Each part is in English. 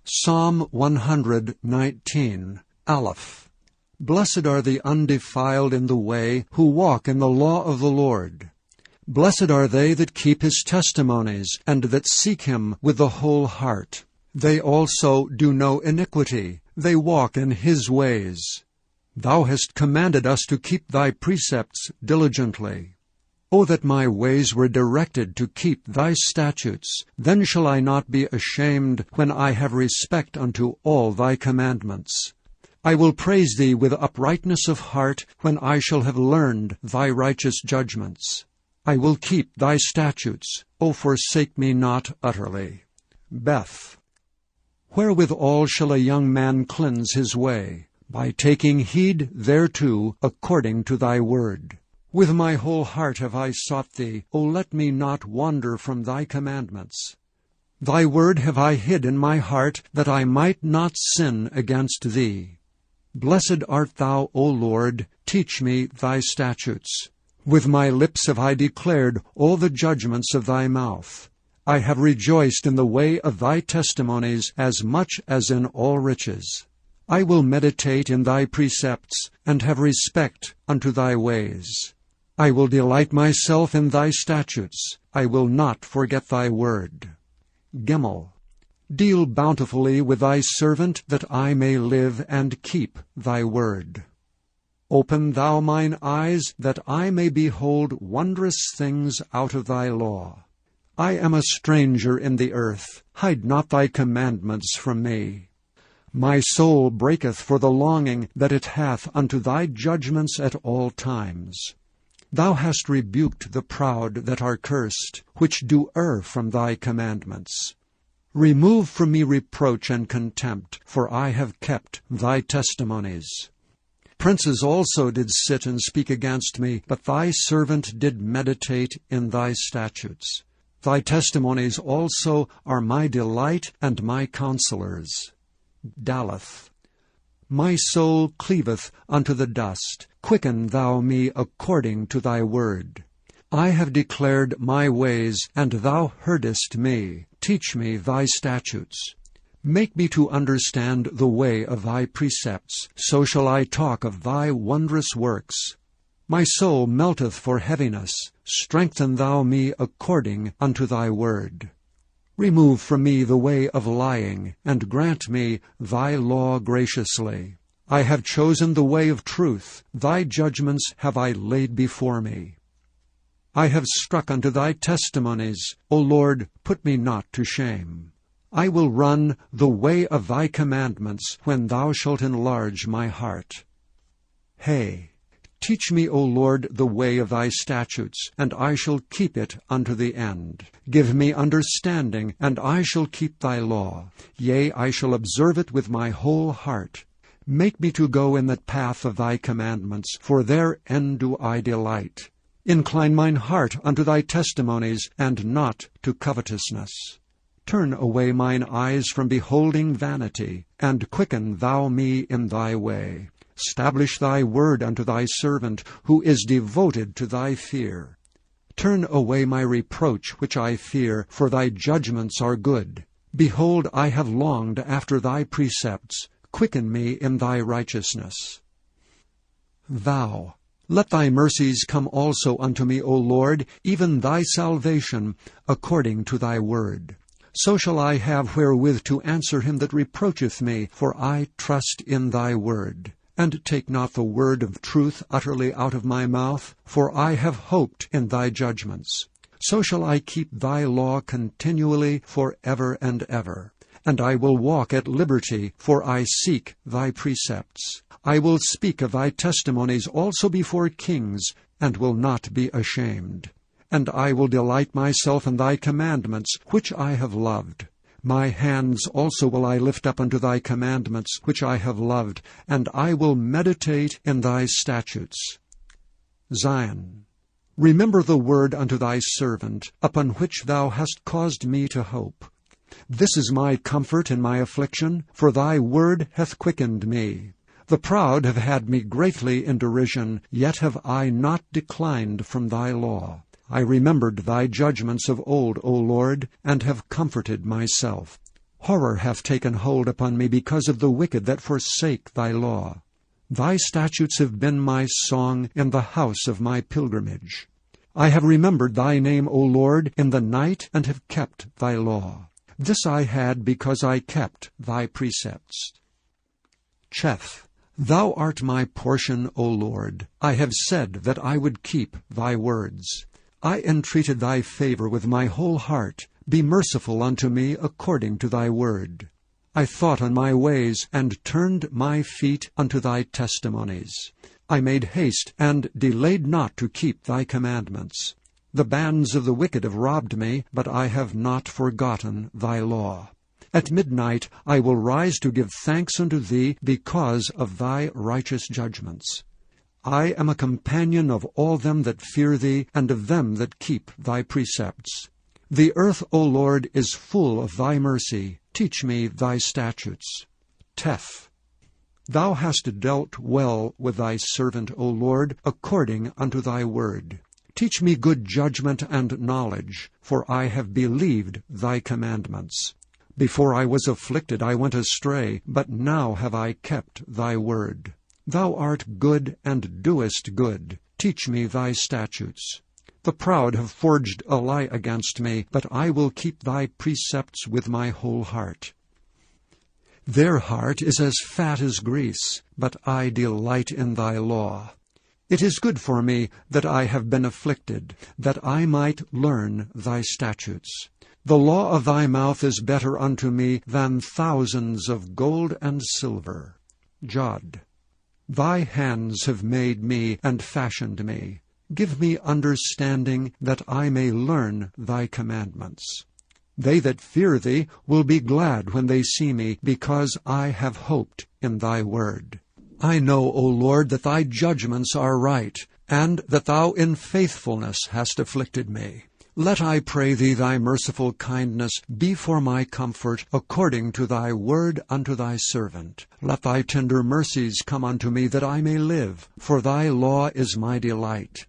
Psalm 119, Aleph. Blessed are the undefiled in the way, who walk in the law of the Lord. Blessed are they that keep his testimonies, and that seek him with the whole heart. They also do no iniquity, they walk in his ways. Thou hast commanded us to keep thy precepts diligently. O that my ways were directed to keep thy statutes, then shall I not be ashamed when I have respect unto all thy commandments. I will praise thee with uprightness of heart when I shall have learned thy righteous judgments. I will keep thy statutes, O forsake me not utterly. Beth. Wherewithal shall a young man cleanse his way? By taking heed thereto according to thy word. With my whole heart have I sought thee, O let me not wander from thy commandments. Thy word have I hid in my heart, that I might not sin against thee. Blessed art thou, O Lord, teach me thy statutes. With my lips have I declared all the judgments of thy mouth. I have rejoiced in the way of thy testimonies as much as in all riches. I will meditate in thy precepts, and have respect unto thy ways. I will delight myself in thy statutes. I will not forget thy word. Gimel. Deal bountifully with thy servant, that I may live and keep thy word. Open thou mine eyes, that I may behold wondrous things out of thy law. I am a stranger in the earth. Hide not thy commandments from me. My soul breaketh for the longing that it hath unto thy judgments at all times. Thou hast rebuked the proud that are cursed, which do err from thy commandments. Remove from me reproach and contempt, for I have kept thy testimonies. Princes also did sit and speak against me, but thy servant did meditate in thy statutes. Thy testimonies also are my delight and my counselors. Daleth. My soul cleaveth unto the dust. Quicken thou me according to thy word. I have declared my ways, and thou heardest me. Teach me thy statutes. Make me to understand the way of thy precepts. So shall I talk of thy wondrous works. My soul melteth for heaviness. Strengthen thou me according unto thy word. Remove from me the way of lying, and grant me thy law graciously. I have chosen the way of truth. Thy judgments have I laid before me. I have struck unto thy testimonies. O Lord, put me not to shame. I will run the way of thy commandments, when thou shalt enlarge my heart. Hey. Teach me, O Lord, the way of thy statutes, and I shall keep it unto the end. Give me understanding, and I shall keep thy law. Yea, I shall observe it with my whole heart. Make me to go in the path of thy commandments, for therein do I delight. Incline mine heart unto thy testimonies, and not to covetousness. Turn away mine eyes from beholding vanity, and quicken thou me in thy way. Establish thy word unto thy servant, who is devoted to thy fear. Turn away my reproach which I fear, for thy judgments are good. Behold, I have longed after thy precepts. Quicken me in thy righteousness. Thou. Let thy mercies come also unto me, O Lord, even thy salvation, according to thy word. So shall I have wherewith to answer him that reproacheth me, for I trust in thy word. And take not the word of truth utterly out of my mouth, for I have hoped in thy judgments. So shall I keep thy law continually for ever and ever. And I will walk at liberty, for I seek thy precepts. I will speak of thy testimonies also before kings, and will not be ashamed. And I will delight myself in thy commandments, which I have loved. My hands also will I lift up unto thy commandments, which I have loved, and I will meditate in thy statutes. Zion. Remember the word unto thy servant, upon which thou hast caused me to hope. This is my comfort in my affliction, for thy word hath quickened me. The proud have had me greatly in derision, yet have I not declined from thy law. I remembered thy judgments of old, O Lord, and have comforted myself. Horror hath taken hold upon me because of the wicked that forsake thy law. Thy statutes have been my song in the house of my pilgrimage. I have remembered thy name, O Lord, in the night, and have kept thy law. This I had because I kept thy precepts. Cheth. Thou art my portion, O Lord. I have said that I would keep thy words. I entreated thy favor with my whole heart. Be merciful unto me according to thy word. I thought on my ways, and turned my feet unto thy testimonies. I made haste, and delayed not to keep thy commandments. The bands of the wicked have robbed me, but I have not forgotten thy law. At midnight I will rise to give thanks unto thee because of thy righteous judgments. I am a companion of all them that fear thee, and of them that keep thy precepts. The earth, O Lord, is full of thy mercy. Teach me thy statutes. Teth. Thou hast dealt well with thy servant, O Lord, according unto thy word. Teach me good judgment and knowledge, for I have believed thy commandments. Before I was afflicted I went astray, but now have I kept thy word. Thou art good and doest good. Teach me thy statutes. The proud have forged a lie against me, but I will keep thy precepts with my whole heart. Their heart is as fat as grease, but I delight in thy law. It is good for me that I have been afflicted, that I might learn thy statutes. The law of thy mouth is better unto me than thousands of gold and silver. Jod. Thy hands have made me and fashioned me. Give me understanding, that I may learn thy commandments. They that fear thee will be glad when they see me, because I have hoped in thy word. I know, O Lord, that thy judgments are right, and that thou in faithfulness hast afflicted me. Let, I pray thee, thy merciful kindness be for my comfort, according to thy word unto thy servant. Let thy tender mercies come unto me, that I may live, for thy law is my delight.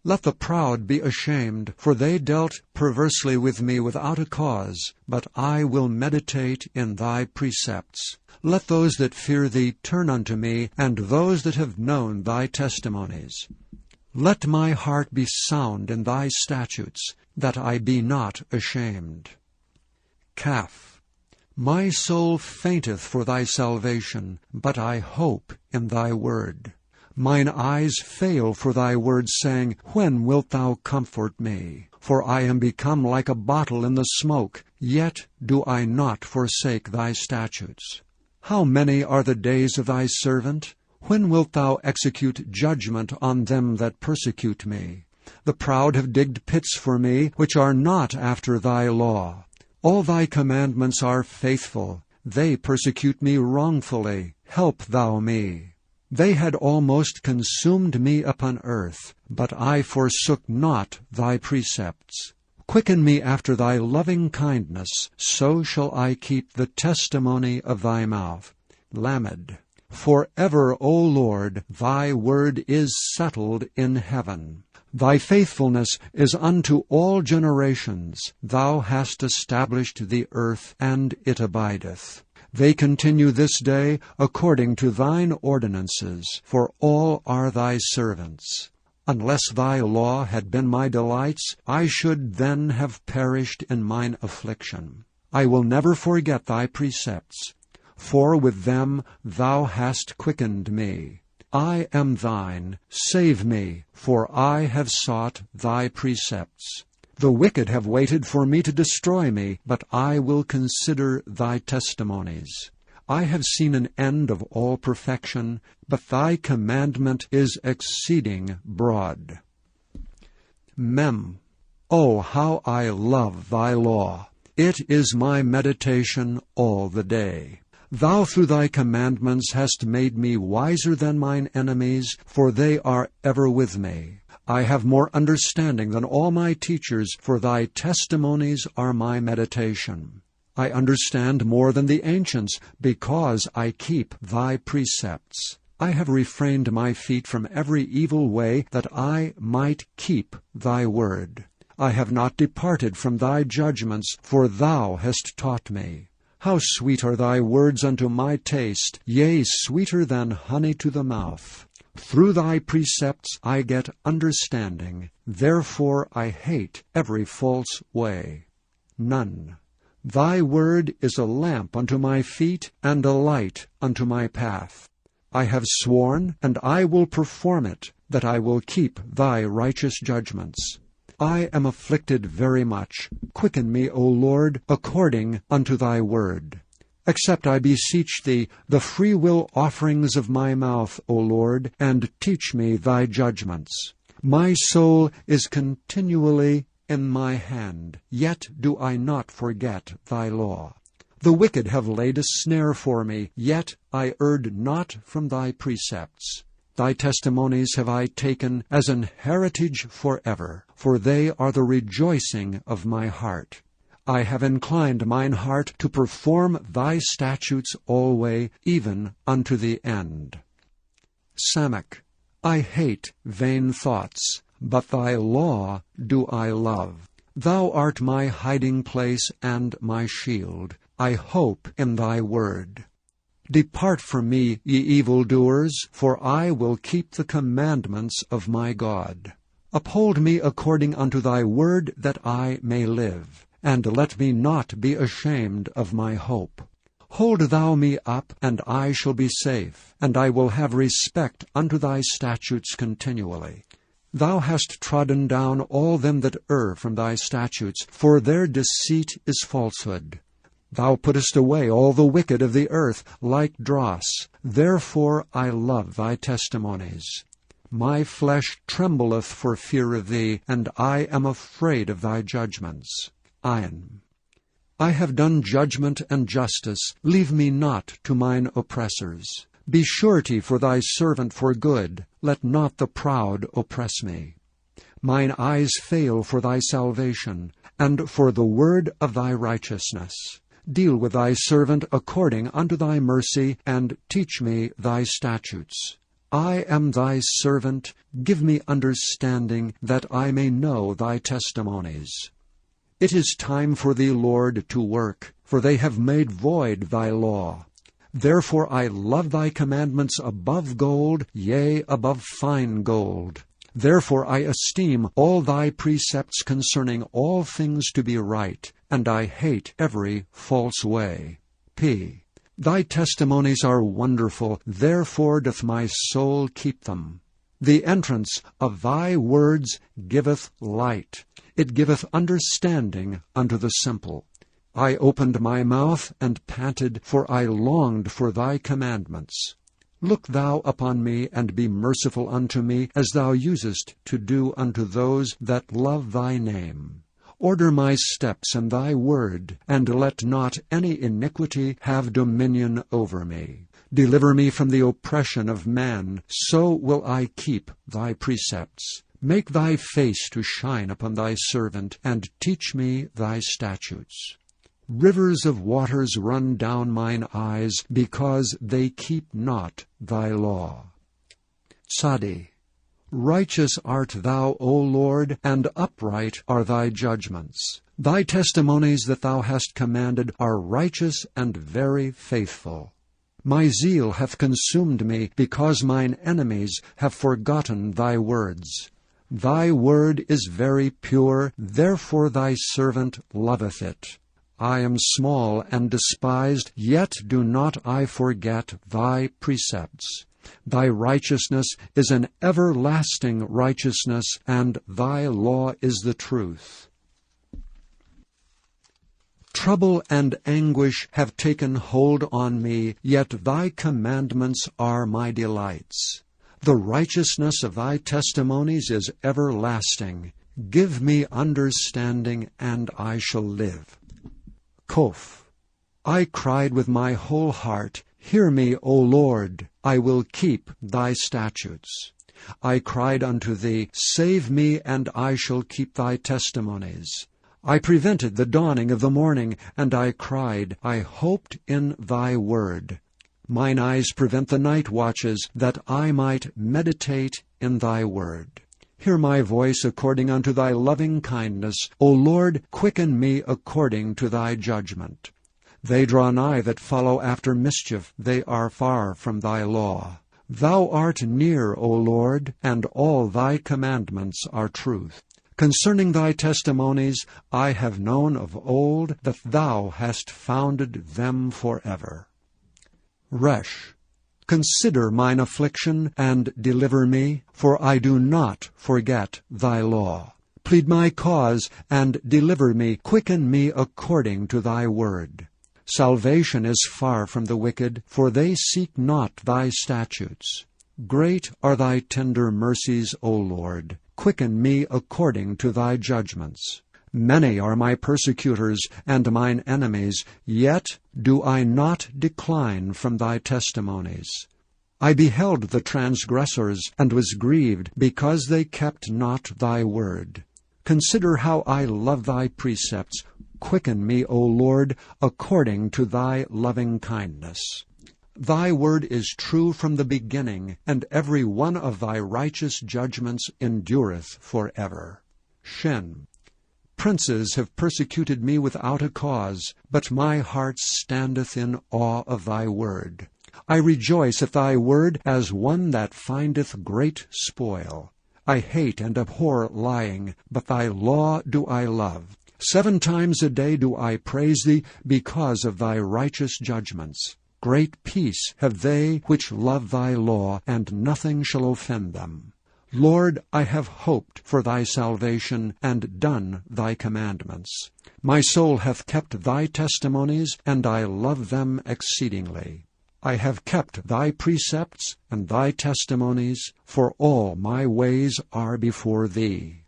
Let the proud be ashamed, for they dealt perversely with me without a cause, but I will meditate in thy precepts. Let those that fear thee turn unto me, and those that have known thy testimonies. Let my heart be sound in thy statutes, that I be not ashamed. Kaf. My soul fainteth for thy salvation, but I hope in thy word. Mine eyes fail for thy word, saying, When wilt thou comfort me? For I am become like a bottle in the smoke, yet do I not forsake thy statutes. How many are the days of thy servant? When wilt thou execute judgment on them that persecute me? The proud have digged pits for me, which are not after thy law. All thy commandments are faithful. They persecute me wrongfully. Help thou me. They had almost consumed me upon earth, but I forsook not thy precepts. Quicken me after thy loving kindness, so shall I keep the testimony of thy mouth. Lamed. For ever, O Lord, thy word is settled in heaven. Thy faithfulness is unto all generations. Thou hast established the earth, and it abideth. They continue this day according to thine ordinances, for all are thy servants. Unless thy law had been my delights, I should then have perished in mine affliction. I will never forget thy precepts, for with them thou hast quickened me. I am thine, save me, for I have sought thy precepts. The wicked have waited for me to destroy me, but I will consider thy testimonies. I have seen an end of all perfection, but thy commandment is exceeding broad. Mem. Oh, how I love thy law! It is my meditation all the day. Thou through thy commandments hast made me wiser than mine enemies, for they are ever with me. I have more understanding than all my teachers, for thy testimonies are my meditation. I understand more than the ancients, because I keep thy precepts. I have refrained my feet from every evil way, that I might keep thy word. I have not departed from thy judgments, for thou hast taught me. How sweet are thy words unto my taste, yea, sweeter than honey to the mouth. Through thy precepts I get understanding, therefore I hate every false way. None. Thy word is a lamp unto my feet, and a light unto my path. I have sworn, and I will perform it, that I will keep thy righteous judgments. I am afflicted very much. Quicken me, O Lord, according unto thy word. Accept, I beseech thee, the freewill offerings of my mouth, O Lord, and teach me thy judgments. My soul is continually in my hand, yet do I not forget thy law. The wicked have laid a snare for me, yet I erred not from thy precepts. Thy testimonies have I taken as an heritage forever, for they are the rejoicing of my heart. I have inclined mine heart to perform thy statutes alway, even unto the end. Samach. I hate vain thoughts, but thy law do I love. Thou art my hiding place and my shield. I hope in thy word. Depart from me, ye evildoers, for I will keep the commandments of my God. Uphold me according unto thy word, that I may live, and let me not be ashamed of my hope. Hold thou me up, and I shall be safe, and I will have respect unto thy statutes continually. Thou hast trodden down all them that err from thy statutes, for their deceit is falsehood. Thou puttest away all the wicked of the earth like dross. Therefore I love thy testimonies. My flesh trembleth for fear of thee, and I am afraid of thy judgments. Ayin. I have done judgment and justice. Leave me not to mine oppressors. Be surety for thy servant for good. Let not the proud oppress me. Mine eyes fail for thy salvation, and for the word of thy righteousness. Deal with thy servant according unto thy mercy, and teach me thy statutes. I am thy servant. Give me understanding, that I may know thy testimonies. It is time for thee, Lord, to work, for they have made void thy law. Therefore I love thy commandments above gold, yea, above fine gold. Therefore I esteem all thy precepts concerning all things to be right, and I hate every false way. P. Thy testimonies are wonderful, therefore doth my soul keep them. The entrance of thy words giveth light. It giveth understanding unto the simple. I opened my mouth and panted, for I longed for thy commandments. Look thou upon me, and be merciful unto me, as thou usest to do unto those that love thy name. Order my steps in thy word, and let not any iniquity have dominion over me. Deliver me from the oppression of man, so will I keep thy precepts. Make thy face to shine upon thy servant, and teach me thy statutes. Rivers of waters run down mine eyes, because they keep not thy law. Tzadi. Righteous art thou, O Lord, and upright are thy judgments. Thy testimonies that thou hast commanded are righteous and very faithful. My zeal hath consumed me, because mine enemies have forgotten thy words. Thy word is very pure, therefore thy servant loveth it. I am small and despised, yet do not I forget thy precepts. Thy righteousness is an everlasting righteousness, and thy law is the truth. Trouble and anguish have taken hold on me, yet thy commandments are my delights. The righteousness of thy testimonies is everlasting. Give me understanding, and I shall live. Kof. I cried with my whole heart, Hear me, O Lord, I will keep thy statutes. I cried unto thee, Save me, and I shall keep thy testimonies. I prevented the dawning of the morning, and I cried, I hoped in thy word. Mine eyes prevent the night watches, that I might meditate in thy word. Hear my voice according unto thy loving kindness. O Lord, quicken me according to thy judgment. They draw nigh that follow after mischief, they are far from thy law. Thou art near, O Lord, and all thy commandments are truth. Concerning thy testimonies I have known of old that thou hast founded them forever. Resh. Consider mine affliction, and deliver me, for I do not forget thy law. Plead my cause, and deliver me, quicken me according to thy word. Salvation is far from the wicked, for they seek not thy statutes. Great are thy tender mercies, O Lord. Quicken me according to thy judgments. Many are my persecutors and mine enemies, yet do I not decline from thy testimonies. I beheld the transgressors, and was grieved, because they kept not thy word. Consider how I love thy precepts. Quicken me, O Lord, according to thy loving kindness. Thy word is true from the beginning, and every one of thy righteous judgments endureth forever. Shin. Princes have persecuted me without a cause, but my heart standeth in awe of thy word. I rejoice at thy word as one that findeth great spoil. I hate and abhor lying, but thy law do I love. 7 times a day do I praise thee because of thy righteous judgments. Great peace have they which love thy law, and nothing shall offend them. Lord, I have hoped for thy salvation, and done thy commandments. My soul hath kept thy testimonies, and I love them exceedingly. I have kept thy precepts and thy testimonies, for all my ways are before thee.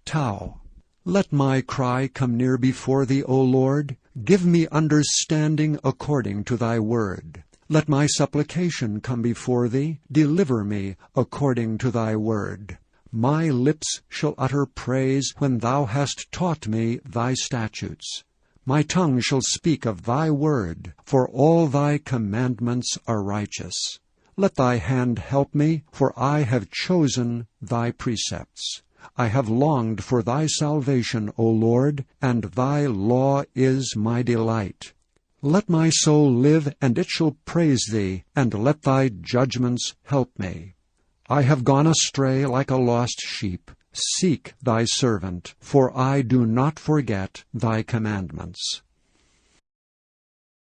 Tau. Let my cry come near before thee, O Lord. Give me understanding according to thy word. Let my supplication come before thee. Deliver me according to thy word. My lips shall utter praise when thou hast taught me thy statutes. My tongue shall speak of thy word, for all thy commandments are righteous. Let thy hand help me, for I have chosen thy precepts. I have longed for thy salvation, O Lord, and thy law is my delight. Let my soul live, and it shall praise thee, and let thy judgments help me. I have gone astray like a lost sheep. Seek thy servant, for I do not forget thy commandments.